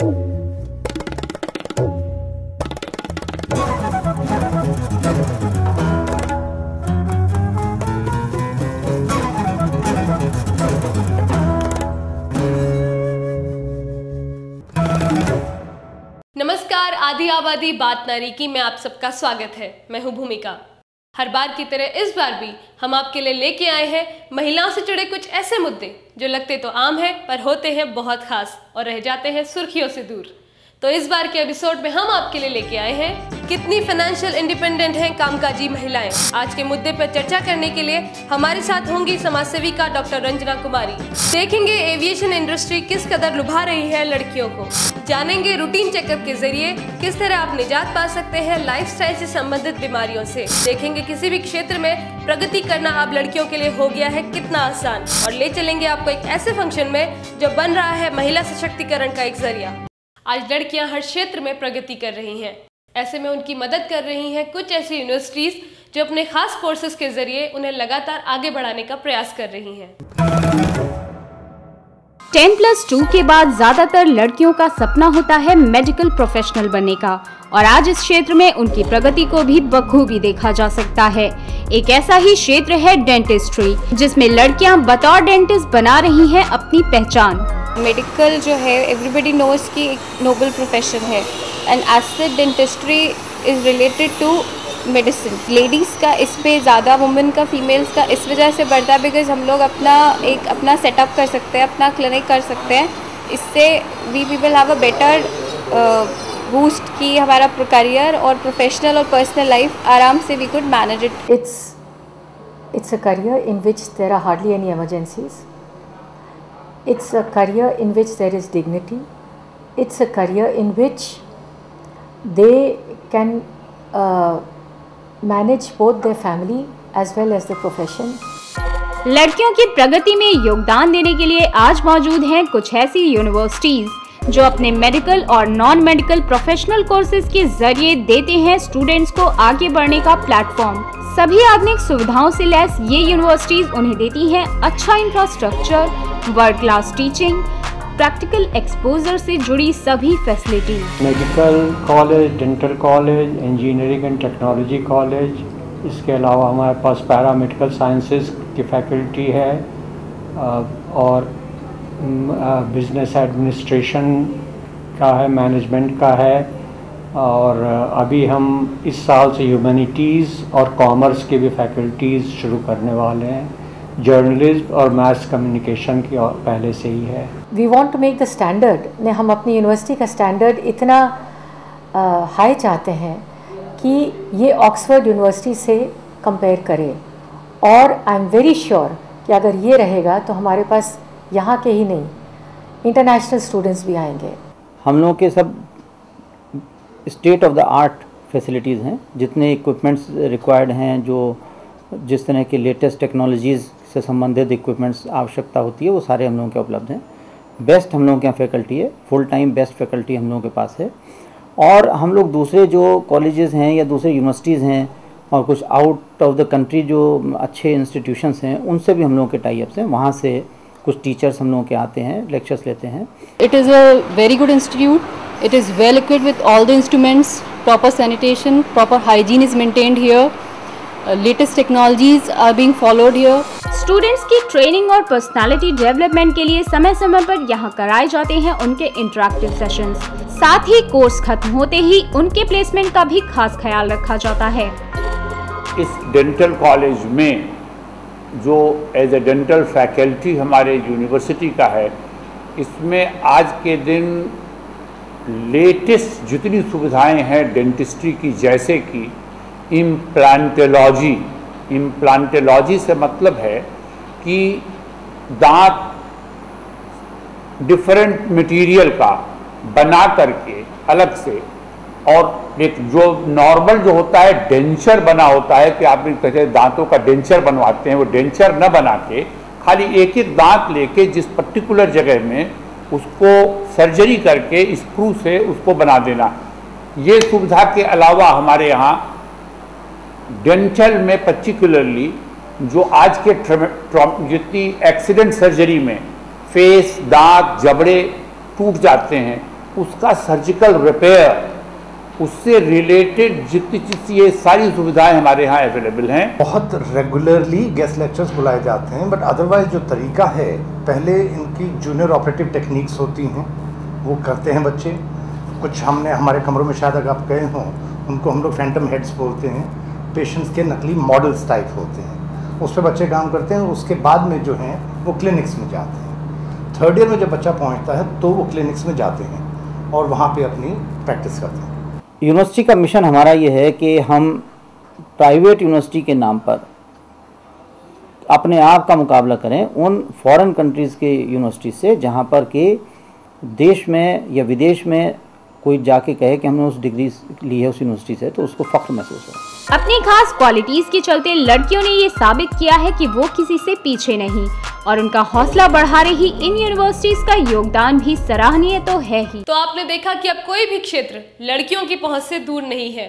नमस्कार, आदि आबादी बात नारी की में आप सबका स्वागत है। मैं हूं भूमिका। हर बार की तरह इस बार भी हम आपके लिए लेके आए हैं महिलाओं से जुड़े कुछ ऐसे मुद्दे जो लगते तो आम हैं पर होते हैं बहुत खास और रह जाते हैं सुर्खियों से दूर। तो इस बार के एपिसोड में हम आपके लिए लेके आए हैं कितनी फाइनेंशियल इंडिपेंडेंट हैं कामकाजी महिलाएं। आज के मुद्दे पर चर्चा करने के लिए हमारे साथ होंगी समाज सेविका डॉक्टर रंजना कुमारी। देखेंगे एविएशन इंडस्ट्री किस कदर लुभा रही है लड़कियों को। जानेंगे रूटीन चेकअप के जरिए किस तरह आप निजात पा सकते हैं लाइफस्टाइल से संबंधित बीमारियों से। देखेंगे किसी भी क्षेत्र में प्रगति करना अब लड़कियों के लिए हो गया है कितना आसान। और ले चलेंगे आपको एक ऐसे फंक्शन में जो बन रहा है महिला सशक्तिकरण का एक जरिया। आज लड़कियां हर क्षेत्र में प्रगति कर रही हैं। ऐसे में उनकी मदद कर रही हैं कुछ ऐसी यूनिवर्सिटीज जो अपने खास कोर्सेज के जरिए उन्हें लगातार आगे बढ़ाने का प्रयास कर रही हैं। 10+2 के बाद ज्यादातर लड़कियों का सपना होता है मेडिकल प्रोफेशनल बनने का और आज इस क्षेत्र में उनकी प्रगति को भी बखूबी देखा जा सकता है। एक ऐसा ही क्षेत्र है डेंटिस्ट्री, जिसमें लड़कियां बतौर डेंटिस्ट बना रही हैं अपनी पहचान। मेडिकल जो है एवरीबडी नोज की एक नोबल प्रोफेशन है and as such dentistry is related to medicine. Ladies का इस पे ज़्यादा, वुमेन का, फीमेल्स का इस वजह से बढ़ता है बिकॉज हम लोग अपना सेटअप कर सकते हैं, अपना क्लिनिक कर सकते हैं। इससे we people have a better boost की हमारा करियर और प्रोफेशनल और पर्सनल लाइफ आराम से we could manage it. It's a career in which there are hardly any emergencies. It's a career in which there is dignity. It's a career in which they can manage both their family as well as the profession. लड़कियों की प्रगति में योगदान देने के लिए आज मौजूद हैं कुछ ऐसी यूनिवर्सिटीज जो अपने मेडिकल और नॉन मेडिकल प्रोफेशनल कोर्सेज के जरिए देते हैं स्टूडेंट्स को आगे बढ़ने का प्लेटफॉर्म। सभी आधुनिक सुविधाओं से लैस ये यूनिवर्सिटीज उन्हें देती हैं अच्छा infrastructure, world class teaching, practical exposure से जुड़ी सभी facilities. Medical college, dental college, engineering and technology college, इसके अलावा हमारे पास पैरामेडिकल साइंसेज की फैकल्टी है और बिजनेस एडमिनिस्ट्रेशन का है, मैनेजमेंट का है और अभी हम इस साल से ह्यूमैनिटीज़ और कॉमर्स की भी फैकल्टीज़ शुरू करने वाले हैं। जर्नलिज्म और मास कम्युनिकेशन की पहले से ही है। We want to make the standard ने हम अपनी यूनिवर्सिटी का स्टैंडर्ड इतना हाई चाहते हैं कि ये ऑक्सफोर्ड यूनिवर्सिटी से कंपेयर करे और आई एम वेरी श्योर कि अगर ये रहेगा तो हमारे पास यहाँ के ही नहीं इंटरनेशनल स्टूडेंट्स भी आएंगे। हम लोग के सब state of the art facilities हैं, जितने इक्विपमेंट्स रिक्वायर्ड हैं, जो जिस तरह के लेटेस्ट टेक्नोलॉजीज़ से संबंधित इक्विपमेंट्स आवश्यकता होती है वो सारे हम लोगों के उपलब्ध हैं। बेस्ट हम लोगों के यहाँ फैकल्टी है, फुल टाइम बेस्ट फैकल्टी हम लोगों के पास है और हम लोग दूसरे जो कॉलेजेस हैं या दूसरे यूनिवर्सिटीज़ हैं और कुछ आउट ऑफ द कंट्री जो अच्छे इंस्टीट्यूशंस हैं उनसे भी हम लोगों के टाई अप्स हैं। वहाँ से कुछ टीचर्स हम लोगों के आते हैं, लेक्चर्स लेते हैं। It is a very good institute. It is well equipped with all the instruments, proper sanitation, proper hygiene is maintained here. Latest technologies are being followed here. Students की ट्रेनिंग और personality development के लिए समय समय पर यहाँ कराए जाते हैं उनके इंटरैक्टिव सेशंस। साथ ही कोर्स खत्म होते ही उनके प्लेसमेंट का भी खास ख्याल रखा जाता है। इस डेंटल कॉलेज में जो एज ए डेंटल फैकल्टी हमारे यूनिवर्सिटी का है, इसमें आज के दिन लेटेस्ट जितनी सुविधाएं हैं डेंटिस्ट्री की, जैसे कि इम्प्लांटोलॉजी से मतलब है कि दांत डिफरेंट मटेरियल का बना करके अलग से, और एक जो नॉर्मल जो होता है डेंचर बना होता है कि आप कहते हैं दांतों का डेंचर बनवाते हैं, वो डेंचर न बना के खाली एक एक दांत लेके जिस पर्टिकुलर जगह में उसको सर्जरी करके स्क्रू से उसको बना देना। ये सुविधा के अलावा हमारे यहाँ डेंटल में पर्टिकुलरली जो आज के जितनी एक्सीडेंट सर्जरी में फेस, दांत, जबड़े टूट जाते हैं, उसका सर्जिकल रिपेयर, उससे रिलेटेड जितनी ये सारी सुविधाएं हमारे यहाँ अवेलेबल हैं। बहुत रेगुलरली गेस्ट लेक्चर्स बुलाए जाते हैं, बट अदरवाइज जो तरीका है, पहले इनकी जूनियर ऑपरेटिव टेक्निक्स होती हैं, वो करते हैं बच्चे। कुछ हमने हमारे कमरों में शायद अगर आप गए हों, उनको हम लोग फैंटम हेड्स बोलते हैं, पेशेंट्स के नकली मॉडल्स टाइप होते हैं, उस पर बच्चे काम करते हैं। उसके बाद में जो हैं वो क्लिनिक्स में जाते हैं। थर्ड ईयर में जब बच्चा पहुँचता है तो वो क्लिनिक्स में जाते हैं और वहाँ पर अपनी प्रैक्टिस करते हैं। यूनिवर्सिटी का मिशन हमारा ये है कि हम प्राइवेट यूनिवर्सिटी के नाम पर अपने आप का मुकाबला करें उन फॉरेन कंट्रीज़ के यूनिवर्सिटी से, जहाँ पर कि देश में या विदेश में कोई जाके कहे कि हमने उस डिग्री ली है उस यूनिवर्सिटी से, तो उसको फ़ख्र महसूस हो। अपनी खास क्वालिटीज़ के चलते लड़कियों ने ये साबित किया है कि वो किसी से पीछे नहीं, और उनका हौसला बढ़ा रही इन यूनिवर्सिटीज का योगदान भी सराहनीय तो है ही। तो आपने देखा कि अब कोई भी क्षेत्र लड़कियों की पहुंच से दूर नहीं है।